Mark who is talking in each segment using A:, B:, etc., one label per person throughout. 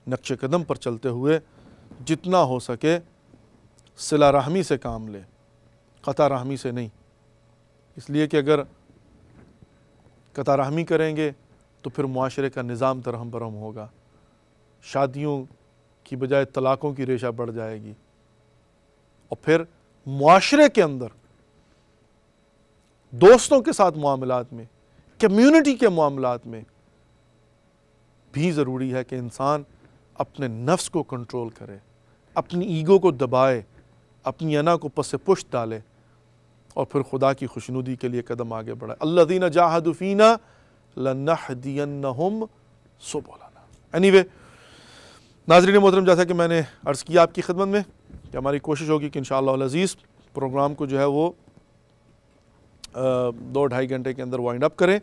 A: नक्श कदम पर चलते हुए जितना हो सके सिला रहमी से काम लें, क़ता रहमी से नहीं। इसलिए कि अगर क़ता रहमी करेंगे तो फिर मुआशरे का निज़ाम तरहम बरहम होगा, शादियों की बजाय तलाक़ों की रेशा बढ़ जाएगी और फिर मुआशरे के अंदर दोस्तों के साथ मामलात में, कम्यूनिटी के मामलात में भी ज़रूरी है कि इंसान अपने नफ्स को कंट्रोल करे, अपनी ईगो को दबाए, अपनी अना को पसे पुश्त डाले और फिर खुदा की खुशनुदी के लिए कदम आगे बढ़ाए। अल्लज़ीना जाहदू फ़ीना लनहदियन्नहुम सुबुलना। एनीवे नाज़रीन मोहतरम, जैसा कि मैंने अर्ज़ किया आपकी खिदमत में कि हमारी कोशिश होगी कि इंशाअल्लाह अज़ीज़ प्रोग्राम को जो है वो 2-2.5 घंटे के अंदर वाइंड अप करें।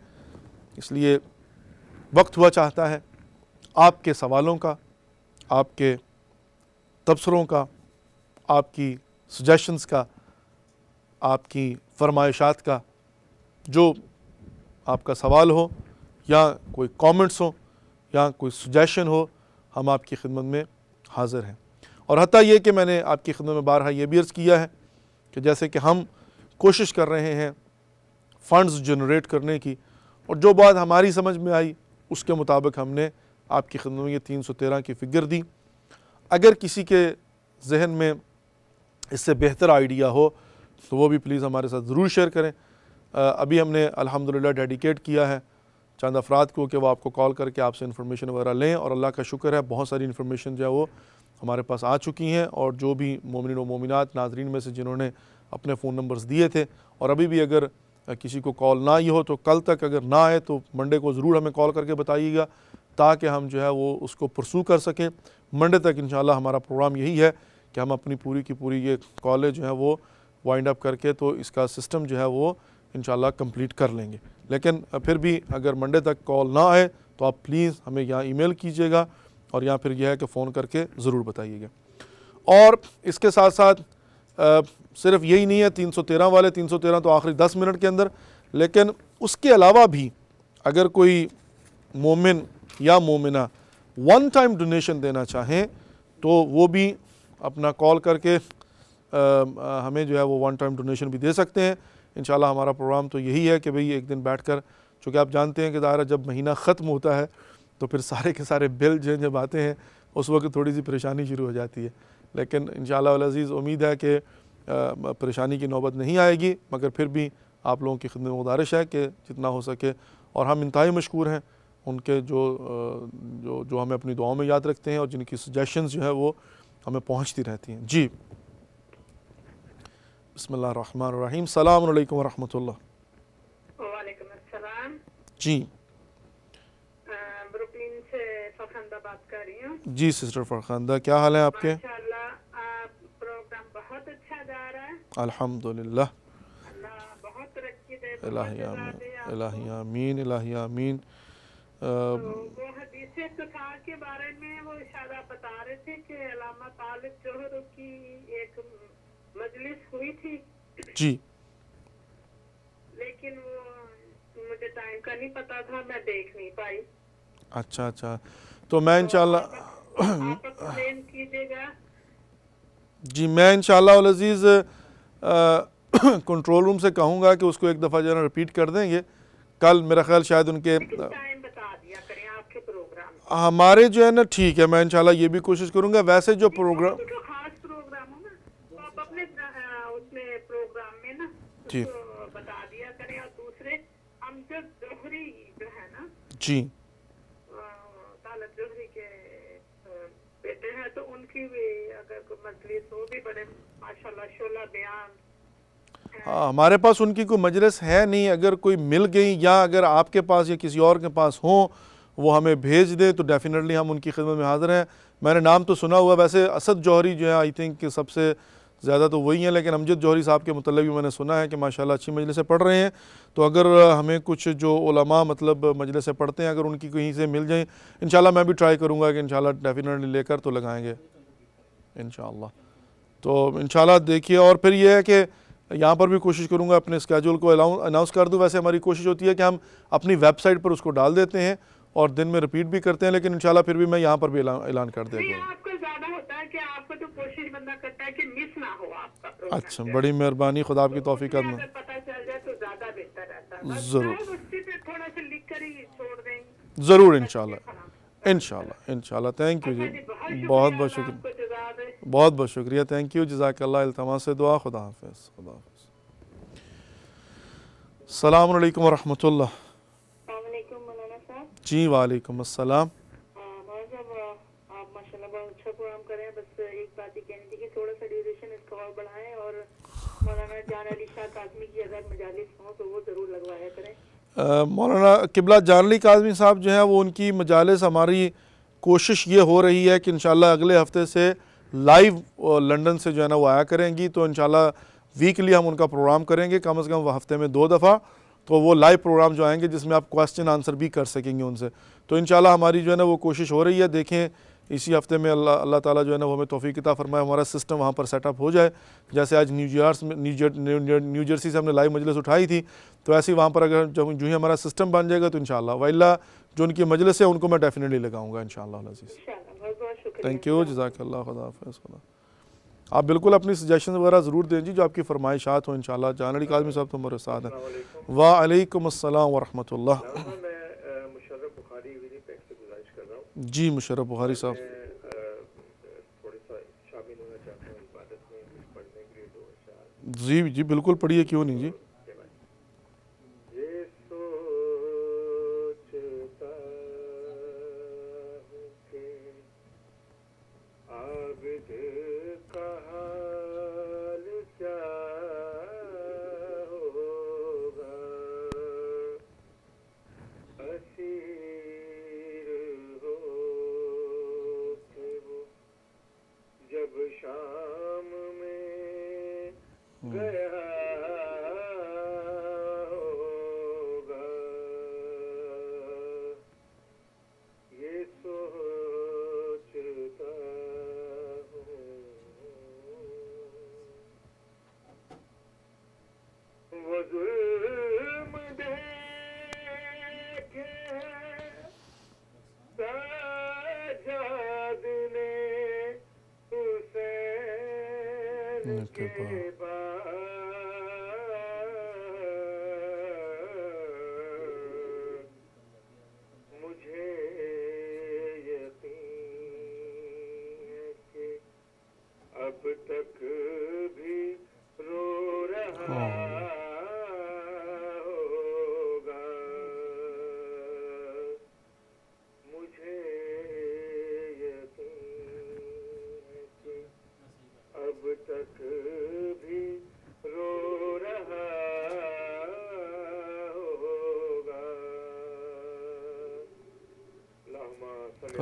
A: इसलिए वक्त हुआ चाहता है आपके सवालों का, आपके तबसरों का, आपकी सजेशंस का, आपकी फरमाइशात का। जो आपका सवाल हो या कोई कमेंट्स हो या कोई सजेशन हो, हम आपकी खिदमत में हाज़िर हैं। और हत्ता ये कि मैंने आपकी खिदमत में बारहा ये भी अर्ज़ किया है कि जैसे कि हम कोशिश कर रहे हैं फ़ंड्स जनरेट करने की, और जो बात हमारी समझ में आई उसके मुताबिक हमने आपकी खिदमत में ये 313 की फ़िगर दी। अगर किसी के जहन में इससे बेहतर आइडिया हो तो वो भी प्लीज़ हमारे साथ ज़रूर शेयर करें। अभी हमने अल्हम्दुलिल्लाह डेडिकेट किया है चंद अफराद को कि वो आपको कॉल करके आपसे इन्फॉर्मेशन वगैरह लें, और अल्लाह का शुक्र है बहुत सारी इन्फॉर्मेशन जो है वो हमारे पास आ चुकी हैं। और जो भी मोमिन व मोमिनात नाज़रीन में से जिन्होंने अपने फ़ोन नंबर्स दिए थे, और अभी भी अगर किसी को कॉल ना ही हो तो कल तक अगर ना आए तो मंडे को ज़रूर हमें कॉल करके बताइएगा ताकि हम जो है वो उसको परसू कर सकें। मंडे तक इंशाल्लाह हमारा प्रोग्राम यही है कि हम अपनी पूरी की पूरी ये कॉलेज जो है वो वाइंड अप करके तो इसका सिस्टम जो है वो इंशाल्लाह कंप्लीट कर लेंगे। लेकिन फिर भी अगर मंडे तक कॉल ना आए तो आप प्लीज़ हमें यहाँ ईमेल कीजिएगा और या फिर यह है कि फ़ोन करके ज़रूर बताइएगा। और इसके साथ साथ सिर्फ यही नहीं है 313 वाले 313 तो आखिरी 10 मिनट के अंदर, लेकिन उसके अलावा भी अगर कोई मोमिन या मोमिना वन टाइम डोनेशन देना चाहें तो वो भी अपना कॉल करके हमें जो है वो वन टाइम डोनेशन भी दे सकते हैं। इंशाल्लाह हमारा प्रोग्राम तो यही है कि भाई एक दिन बैठकर, चूँकि आप जानते हैं कि दायरा जब महीना ख़त्म होता है तो फिर सारे के सारे बिल जो जब आते हैं उस वक्त थोड़ी सी परेशानी शुरू हो जाती है। लेकिन इंशाअल्लाह अल अज़ीज़ उम्मीद है कि परेशानी की नौबत नहीं आएगी, मगर फिर भी आप लोगों की खिदमत में गुजारिश है कि जितना हो सके, और हम इंतहाई मशकूर हैं उनके जो हमें अपनी दुआओं में याद रखते हैं और जिनकी सजेशंस जो है वो हमें पहुँचती रहती हैं। जी बिस्मिल्लाहिर्रहमानिर्रहीम। सलाम अलैकुम वरहमतुल्लाह।
B: वालेकुम अस्सलाम।
A: जी
B: ब्रुकलिन से फरखांदा बात कर रही हूँ।
A: जी सिस्टर फरखांदा, क्या हाल है आपके?
B: माशाअल्लाह प्रोग्राम बहुत अच्छा जा रहा है।
A: अल्हम्दुलिल्लाह।
B: अल्लाह बहुत तरक्की दे।
A: इलाही आमीन, इलाही आमीन, इलाही आमीन।
B: वो हदीसे कुफा के बारे में वो इशारा बता रहे थे कि अल्लामा तालिब जोहर की एक मजलिस हुई थी
A: जी,
B: लेकिन वो मुझे टाइम का नहीं पता था, मैं देख नहीं पाई।
A: अच्छा अच्छा, तो मैं इंशाल्लाह
B: आप एक्सप्लेन कीजिएगा।
A: जी मैं इंशाल्लाह अल अज़ीज़ कंट्रोल रूम से कहूँगा कि उसको एक दफ़ा जो है रिपीट कर देंगे। कल मेरा ख्याल शायद उनके
B: टाइम बता दिया करें आपके प्रोग्राम।
A: हमारे जो है ना, ठीक है, मैं इंशाल्लाह ये भी कोशिश करूँगा। वैसे जो प्रोग्राम
B: खास प्रोग्राम हो ना तो आप अपने उसमें प्रोग्राम में ना
A: जी
B: बता दिया करें। और दूसरे अमजद जोहरी जो है ना,
A: जी
B: तालिब जोहरी के बेटे हैं, तो उनकी भी अगर कोई मजलिस हो भी बड़े माशाल्लाह शोला बयान।
A: हाँ, हमारे पास उनकी कोई मजलिस है नहीं। अगर कोई मिल गई या अगर आपके पास या किसी और के पास हो वो हमें भेज दे तो डेफिनेटली हम उनकी खिदमत में हाज़िर हैं। मैंने नाम तो सुना हुआ, वैसे असद जौहरी जो है आई थिंक सबसे ज़्यादा तो वही हैं, लेकिन अमजद जौहरी साहब के मतलब भी मैंने सुना है कि माशाल्लाह अच्छी मजलिसें पढ़ रहे हैं। तो अगर हमें कुछ जो उलमा मतलब मजलिसें पढ़ते हैं अगर उनकी कहीं से मिल जाएँ, इंशाल्लाह मैं भी ट्राई करूँगा कि इंशाल्लाह डेफिनेटली लेकर तो लगाएंगे इंशाल्लाह। तो इंशाल्लाह देखिए, और फिर ये है कि यहाँ पर भी कोशिश करूँगा अपने स्केड्यूल को अनाउंस कर दूँ। वैसे हमारी कोशिश होती है कि हम अपनी वेबसाइट पर उसको डाल देते हैं और दिन में रिपीट भी करते हैं, लेकिन इंशाल्लाह फिर भी मैं यहाँ पर भी ऐलान कर
B: नहीं,
A: देता हूँ।
B: आपको ज्यादा होता है कि आपको तो कोशिश बंदा करता है कि मिस ना हो आपका प्रोग्राम।
A: अच्छा, बड़ी मेहरबानी, खुदा आपकी तौफीक
B: उसमें
A: में।
B: अगर पता चल जाए तो ज्यादा बेहतर रहता है। बस
A: ज़रूर
B: चाहे उसी पे थोड़ा सा लिख कर ही छोड़ देंगे।
A: ज़रूर, इंशाल्लाह। थैंक यू जी, बहुत बहुत शुक्रिया, बहुत बहुत शुक्रिया, थैंक यू, जज़ाकल्लाह। इल्तमास से दुआ, खुदा हाफ़िज़, खुदा हाफ़िज़। अस्सलामु अलैकुम वरहमतुल्लाह।
B: मौलाना साहब।
A: जी वालेकुम अस्सलाम।
B: मौलाना साहब, आप माशाल्लाह बहुत अच्छा प्रोग्राम कर रहे हैं। बस एक बात ही कहनी थी कि थोड़ा सा ड्यूरेशन इसका और बढ़ाएं, और मौलाना जान अली शाह काज़मी की अगर मजालिस हों तो वो ज़रूर लगवाया करें।
A: मौलाना किबला जान अली काज़मी साहब जो हैं वो उनकी मजालिस, हमारी कोशिश ये हो रही है कि इंशाल्लाह अगले हफ्ते से लाइव लंदन से जो है ना वो आया करेंगी। तो इंशाल्लाह वीकली हम उनका प्रोग्राम करेंगे, कम से कम हफ्ते में 2 दफ़ा। तो वो लाइव प्रोग्राम जो आएंगे जिसमें आप क्वेश्चन आंसर भी कर सकेंगे उनसे। तो इंशाल्लाह हमारी जो है ना वो कोशिश हो रही है, देखें इसी हफ्ते में अल्लाह ताला जो है ना वो हमें तौफीक अता फरमाए, हमारा सिस्टम वहाँ पर सेटअप हो जाए। जैसे आज न्यू जर्सी से हमने लाइव मजलिस उठाई थी, तो ऐसे ही वहाँ पर अगर जो ही हमारा सिस्टम बन जाएगा तो इंशाल्लाह वैला जो उनकी मजलिस है उनको मैं डेफिनेटली लगाऊंगा इंशाल्लाह अज़ीज़। थैंक यू, जज़ाकल्लाह, खुदा हाफ़िज़, खुदा। आप बिल्कुल अपनी सजेशन वगैरह ज़रूर दें जी, जो आपकी फरमाइशात हो इंशाल्लाह। जान अली काज़मी साहब तो हमारे साथ हैं। वालेकुम अस्सलाम वरहमतुल्लाह। जी मुशर्रफ बुखारी साहब। जी जी बिल्कुल पढ़िए, क्यों नहीं जी।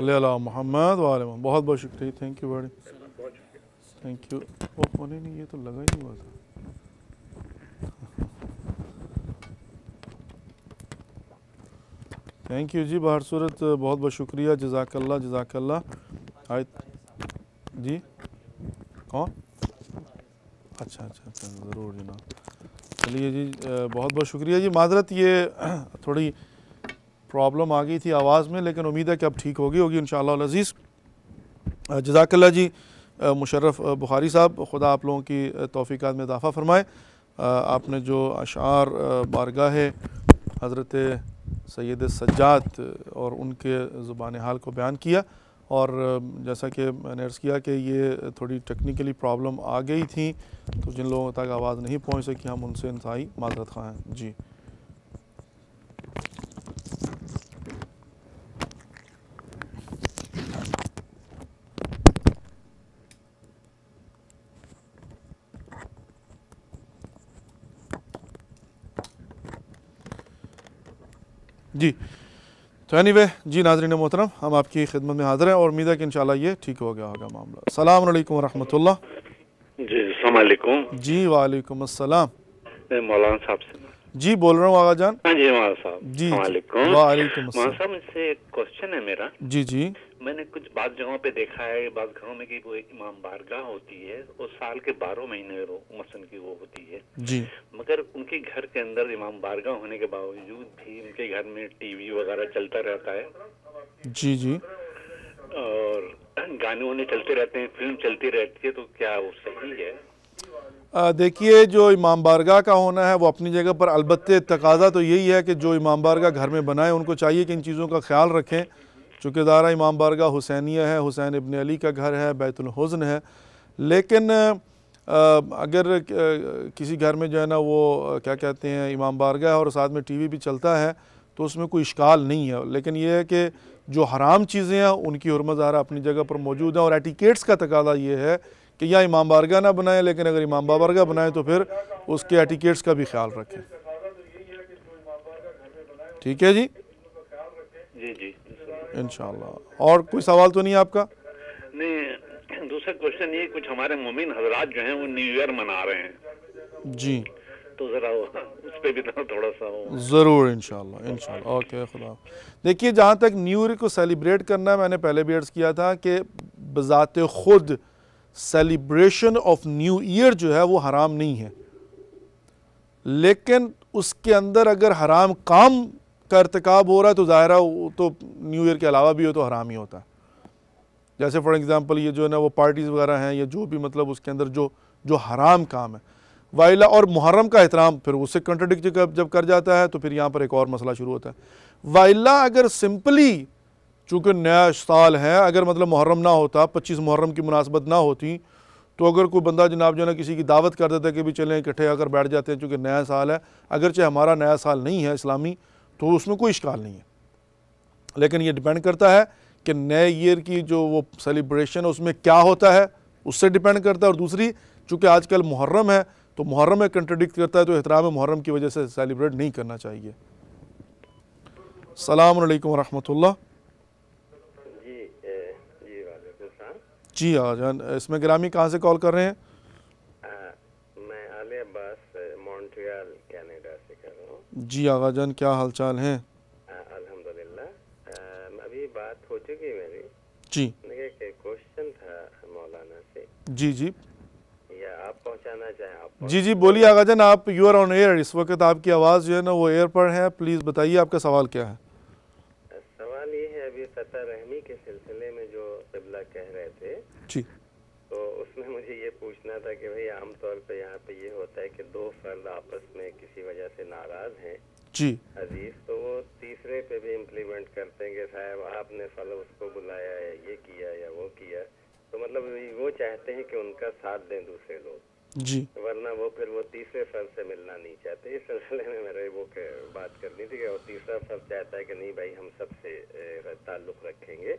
A: अल्लाह मोहम्मद वाले बहुत बहुत शुक्रिया, थैंक यू बड़ी, थैंक यू। वो होने नहीं, ये तो लगा ही नहीं हुआ था। थैंक यू जी, बाहर सूरत बहुत बहुत शुक्रिया, जज़ाकल्लाह जज़ाकल्लाह। आय जी कौन? अच्छा अच्छा अच्छा, ज़रूर जनाब। चलिए जी, बहुत बहुत शुक्रिया जी। माज़रत ये थोड़ी प्रॉब्लम आ गई थी आवाज़ में, लेकिन उम्मीद है कि अब ठीक होगी इंशाअल्लाह अज़ीज़। जज़ाकल्लाह जी मुशर्रफ बुखारी साहब, खुदा आप लोगों की तौफ़ीक़ात में इज़ाफ़ा फ़रमाए। आपने जो अशार बारगाह हज़रत सैयद सज्जाद और उनके ज़ुबान हाल को बयान किया, और जैसा कि मैंने अर्ज़ किया कि ये थोड़ी टेक्निकली प्रॉब्लम आ गई थी, तो जिन लोगों तक आवाज़ नहीं पहुँच सकी हम उनसे इंतहाई माज़रत ख़्वाह हैं जी। जी तो एनीवे जी, नाज़रीन मोहतरम, हम आपकी खिदमत में हाज़िर हैं और उम्मीद है कि इंशाल्लाह ये ठीक हो गया होगा मामला। अस्सलाम वालेकुम वरहमतुल्लाह।
C: जी अस्सलाम वालेकुम।
A: जी वालेकुम अस्सलाम।
C: मौलाना साहब से
A: जी बोल रहा हूँ आगा जान।
C: हाँ जी मौलाना साहब,
A: जी
C: वालेकुम।
A: वालेकुम
C: मौलाना साहब, इससे एक क्वेश्चन है मेरा।
A: जी जी।
C: मैंने कुछ बात जगहों पे देखा है, बात घरों में, कि वो एक इमाम बारगाह होती है, वो साल के 12 महीने मसलन की वो होती है
A: जी।
C: मगर उनके घर के अंदर इमाम बारगाह होने के बावजूद भी उनके घर में टीवी वगैरह चलता रहता है
A: जी जी।
C: और गाने वाने चलते रहते हैं, फिल्म चलती रहती है, तो क्या वो सही है?
A: देखिए, जो इमाम बारगाह का होना है वो अपनी जगह पर, अलबत्ते तकाज़ा तो यही है कि जो इमाम बारगाह घर में बनाए उनको चाहिए कि इन चीज़ों का ख्याल रखें। चूँकि दारा इमाम बारगाह हुसैनिया है, हुसैन इब्न अली का घर है, बैतुल हुज़्न है, लेकिन अगर किसी घर में जो है ना वो क्या कहते हैं इमाम बारगाह और साथ में टीवी भी चलता है तो उसमें कोई इश्काल नहीं है। लेकिन यह है कि जो हराम चीज़ें हैं उनकी हुर्मत ज़ाहिर अपनी जगह पर मौजूद है, और एटिकेट्स का तकाज़ा ये है कि या इमाम बारगाह ना बनाएं, लेकिन अगर इमाम बारगाह बनाएं तो फिर उसके एटिकेट्स का भी ख्याल रखें। ठीक है जी,
C: जी जी
A: इंशाअल्लाह। और कोई सवाल तो नहीं आपका?
C: नहीं, दूसरा क्वेश्चन ये, कुछ हमारे मोमिन हजरात जो हैं वो न्यू ईयर मना रहे हैं
A: जी,
C: तो जरा उस पर भी थोड़ा सा हो।
A: ज़रूर इंशाअल्लाह इंशाअल्लाह। ओके, खुदा। देखिए, जहाँ तक न्यू ईयर को सेलिब्रेट करना, मैंने पहले भी अर्ज़ किया था कि बज़ाते ख़ुद सेलिब्रेशन ऑफ न्यू ईयर जो है वो हराम नहीं है, लेकिन उसके अंदर अगर हराम काम का इर्तिकाब हो रहा है तो ज़ाहिर है तो न्यू ईयर के अलावा भी हो तो हराम ही होता है। जैसे फॉर एग्ज़ाम्पल ये जो है ना वो पार्टीज़ वगैरह हैं, या जो भी मतलब उसके अंदर जो हराम काम है, वाइला और मुहर्रम का एहतराम फिर उससे कंट्राडिक्ट जब कर जाता है तो फिर यहाँ पर एक और मसला शुरू होता है। वाइला अगर सिंपली चूँकि नया साल है, अगर मतलब मुहर्रम ना होता, 25 मुहर्रम की मुनासबत ना होती, तो अगर कोई बंदा जनाब जो है ना किसी की दावत कर देता है कि भी चलें इकट्ठे आकर बैठ जाते हैं, चूँकि नया साल है, अगरचे हमारा नया साल नहीं है इस्लामी, तो उसमें कोई इश्काल नहीं है। लेकिन ये डिपेंड करता है कि नए ईयर की जो वो सेलिब्रेशन है उसमें क्या होता है, उससे डिपेंड करता है। और दूसरी, चूँकि आजकल मुहर्रम है तो मुहर्रम में कंट्रडिक्ट करता है, तो एहतराम मुहर्रम की वजह से सेलिब्रेट नहीं करना चाहिए। अस्सलाम वालेकुम रहमतुल्लाह। जी आजान, इसमें गिरामी कहाँ से कॉल कर रहे हैं?
D: मैं आले अब्बास मॉन्ट्रियल कनाडा से कर रहा हूँ।
A: जी आगा जान, क्या हाल चाल हैं?
D: अल्हम्दुलिल्लाह। अभी बात हो चुकी मेरी
A: जी।
D: एक क्वेश्चन था मौलाना से।
A: जी जी,
D: या आप पहुँचाना चाहें? आप
A: जी जी बोलिए आगा जान, आप यू आर ऑन एयर, इस वक्त आपकी आवाज़ जो है ना वो एयर पर है। प्लीज़ बताइए आपका सवाल क्या है?
D: सवाल ये है, अभी फ़तह रहमी के सिलसिले में जो क़िबला कह रहे थे
A: जी,
D: तो उसमें मुझे ये पूछना था कि भाई आमतौर पे यहाँ पे ये होता है कि दो फर्द आपस में किसी वजह से नाराज़ हैं
A: जी
D: अजीज, तो वो तीसरे पे भी इम्प्लीमेंट करते हैं कि साहब आपने फल उसको बुलाया या ये किया या वो किया, तो मतलब वो चाहते हैं कि उनका साथ दें दूसरे लोग,
A: जी,
D: वरना वो फिर वो तीसरे फर्द से मिलना नहीं चाहते। इस सिलसिले में मेरे वो बात करनी थी कि और तीसरा फर्द चाहता है कि नहीं भाई हम सबसे ताल्लुक़ रखेंगे,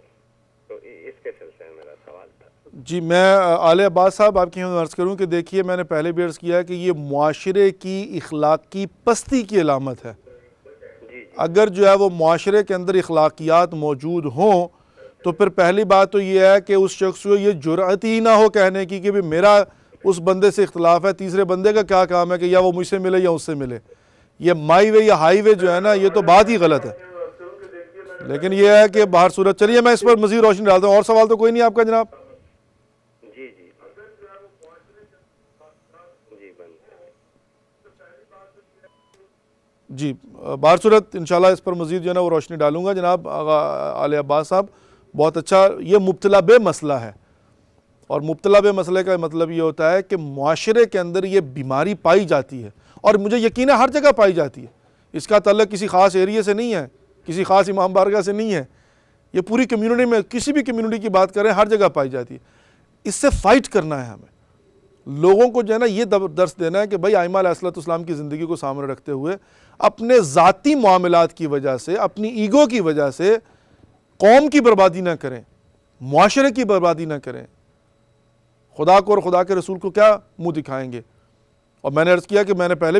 D: तो इसके सिलसिले में मेरा सवाल था।
A: जी, मैं आले अब्बास साहब आपकी अर्ज़ करूँ कि देखिए, मैंने पहले भी अर्ज़ किया है कि ये मुआशरे की इखलाकी पस्ती की अलामत है। अगर जो है वो मुआशरे के अंदर इखलाकियात मौजूद हों तो फिर पहली बात तो ये है कि उस शख्स को ये जुर्अत ही ना हो कहने की कि भाई मेरा उस बंदे से इख्तलाफ है, तीसरे बंदे का क्या काम है कि या वो मुझसे मिले या उससे मिले। ये माई वे या हाई वे जो है ना, ये तो बात ही गलत है। लेकिन ये है कि बाहर सूरत। चलिए मैं इस पर मज़ीद रोशनी डालता हूँ। और सवाल तो कोई नहीं आपका जनाब?
D: जी जी जी
A: जी, बाहर सूरत इंशाल्लाह इस पर मज़ीद जो है ना वो रोशनी डालूंगा जनाब आले अब्बास साहब। बहुत अच्छा, ये मुब्तला बे मसला है, और मुब्तला बे मसले का मतलब ये होता है कि मुआशरे के अंदर ये बीमारी पाई जाती है, और मुझे यकीन है हर जगह पाई जाती है। इसका ताल्लुक किसी ख़ास एरिया से नहीं है, किसी ख़ास इमाम बारगाह से नहीं है, ये पूरी कम्युनिटी में, किसी भी कम्युनिटी की बात करें, हर जगह पाई जाती है। इससे फ़ाइट करना है हमें, लोगों को जो है ना ये दर्स देना है कि भाई आइमा अलैहिस्सलाम की ज़िंदगी को सामने रखते हुए अपने ज़ाती मामलात की वजह से, अपनी ईगो की वजह से कौम की बर्बादी ना करें, मुआशरे की बर्बादी ना करें। खुदा को और खुदा के रसूल को क्या मुँह दिखाएंगे? और मैंने अर्ज़ किया कि मैंने पहले